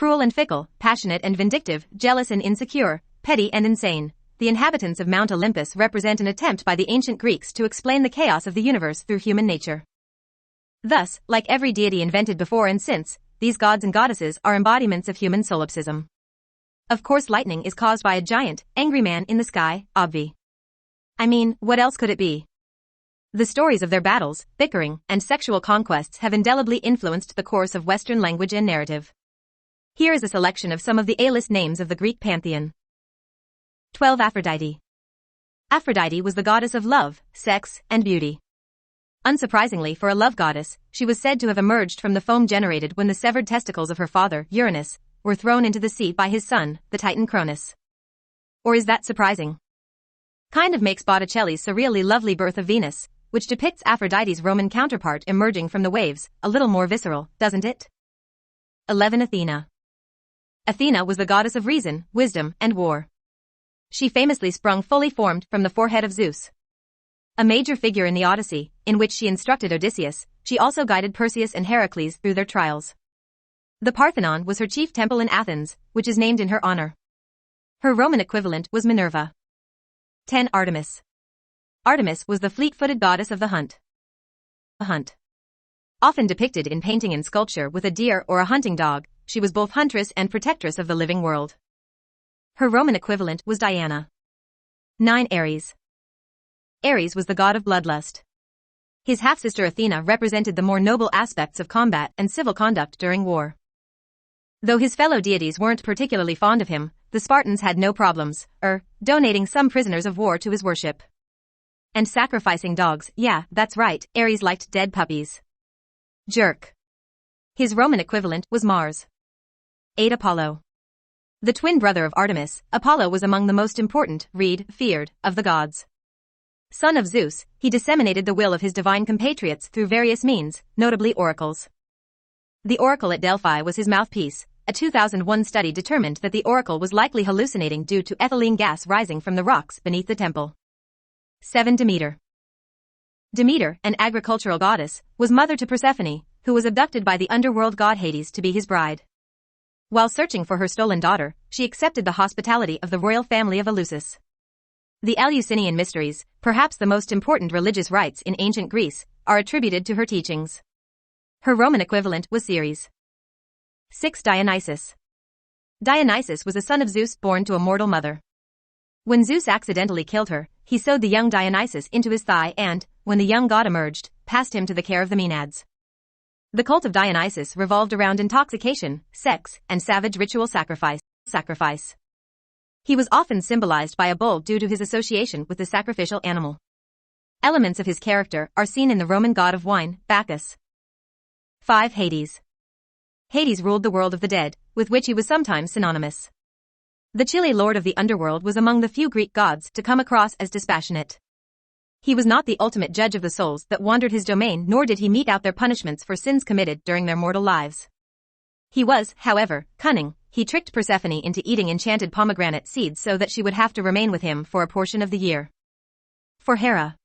cruel and fickle, passionate and vindictive, jealous and insecure, petty and insane. The inhabitants of Mount Olympus represent an attempt by the ancient Greeks to explain the chaos of the universe through human nature. Thus, like every deity invented before and since, these gods and goddesses are embodiments of human solipsism. Of course, lightning is caused by a giant, angry man in the sky, obvi. I mean, what else could it be? The stories of their battles, bickering, and sexual conquests have indelibly influenced the course of Western language and narrative. Here is a selection of some of the A-list names of the Greek pantheon. 12. Aphrodite. Aphrodite was the goddess of love, sex, and beauty. Unsurprisingly for a love goddess, she was said to have emerged from the foam generated when the severed testicles of her father, Uranus, were thrown into the sea by his son, the Titan Cronus. Or is that surprising? Kind of makes Botticelli's surreally lovely Birth of Venus, which depicts Aphrodite's Roman counterpart emerging from the waves, a little more visceral, doesn't it? 11. Athena. Athena was the goddess of reason, wisdom, and war. She famously sprung fully formed from the forehead of Zeus. A major figure in the Odyssey, in which she instructed Odysseus, she also guided Perseus and Heracles through their trials. The Parthenon was her chief temple in Athens, which is named in her honor. Her Roman equivalent was Minerva. 10. Artemis. Artemis was the fleet-footed goddess of the hunt. A hunt. Often depicted in painting and sculpture with a deer or a hunting dog, she was both huntress and protectress of the living world. Her Roman equivalent was Diana. 9. Ares. Ares was the god of bloodlust. His half-sister Athena represented the more noble aspects of combat and civil conduct during war. Though his fellow deities weren't particularly fond of him, the Spartans had no problems, donating some prisoners of war to his worship. And sacrificing dogs, yeah, that's right, Ares liked dead puppies. Jerk. His Roman equivalent was Mars. 8. Apollo. The twin brother of Artemis, Apollo was among the most important, feared, of the gods. Son of Zeus, he disseminated the will of his divine compatriots through various means, notably oracles. The oracle at Delphi was his mouthpiece. A 2001 study determined that the oracle was likely hallucinating due to ethylene gas rising from the rocks beneath the temple. 7. Demeter. Demeter, an agricultural goddess, was mother to Persephone, who was abducted by the underworld god Hades to be his bride. While searching for her stolen daughter, she accepted the hospitality of the royal family of Eleusis. The Eleusinian mysteries, perhaps the most important religious rites in ancient Greece, are attributed to her teachings. Her Roman equivalent was Ceres. 6. Dionysus. Dionysus was a son of Zeus born to a mortal mother. When Zeus accidentally killed her, he sewed the young Dionysus into his thigh and, when the young god emerged, passed him to the care of the Maenads. The cult of Dionysus revolved around intoxication, sex, and savage ritual sacrifice. He was often symbolized by a bull due to his association with the sacrificial animal. Elements of his character are seen in the Roman god of wine, Bacchus. 5. Hades. Hades ruled the world of the dead, with which he was sometimes synonymous. The chilly lord of the underworld was among the few Greek gods to come across as dispassionate. He was not the ultimate judge of the souls that wandered his domain, nor did he mete out their punishments for sins committed during their mortal lives. He was, however, cunning. He tricked Persephone into eating enchanted pomegranate seeds so that she would have to remain with him for a portion of the year. For Hera.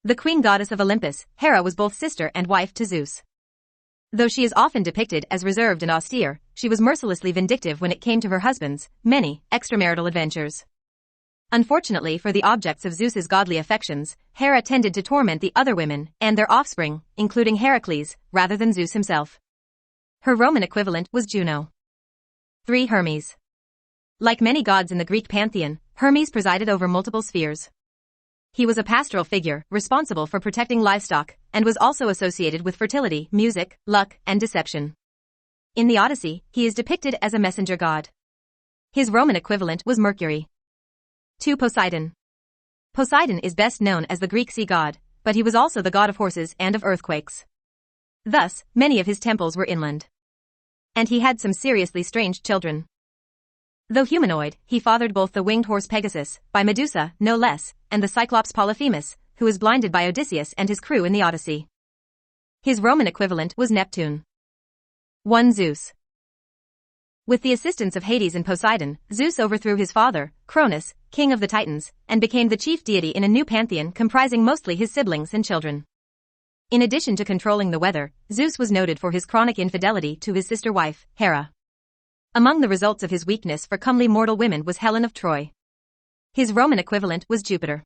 The queen goddess of Olympus, Hera was both sister and wife to Zeus. Though she is often depicted as reserved and austere, she was mercilessly vindictive when it came to her husband's many extramarital adventures. Unfortunately for the objects of Zeus's godly affections, Hera tended to torment the other women and their offspring, including Heracles, rather than Zeus himself. Her Roman equivalent was Juno. 3. Hermes. Like many gods in the Greek pantheon, Hermes presided over multiple spheres. He was a pastoral figure, responsible for protecting livestock, and was also associated with fertility, music, luck, and deception. In the Odyssey, he is depicted as a messenger god. His Roman equivalent was Mercury. 2. Poseidon. Poseidon is best known as the Greek sea god, but he was also the god of horses and of earthquakes. Thus, many of his temples were inland. And he had some seriously strange children. Though humanoid, he fathered both the winged horse Pegasus, by Medusa, no less, and the cyclops Polyphemus, who was blinded by Odysseus and his crew in the Odyssey. His Roman equivalent was Neptune. 1. Zeus. With the assistance of Hades and Poseidon, Zeus overthrew his father, Cronus, king of the Titans, and became the chief deity in a new pantheon comprising mostly his siblings and children. In addition to controlling the weather, Zeus was noted for his chronic infidelity to his sister wife, Hera. Among the results of his weakness for comely mortal women was Helen of Troy. His Roman equivalent was Jupiter.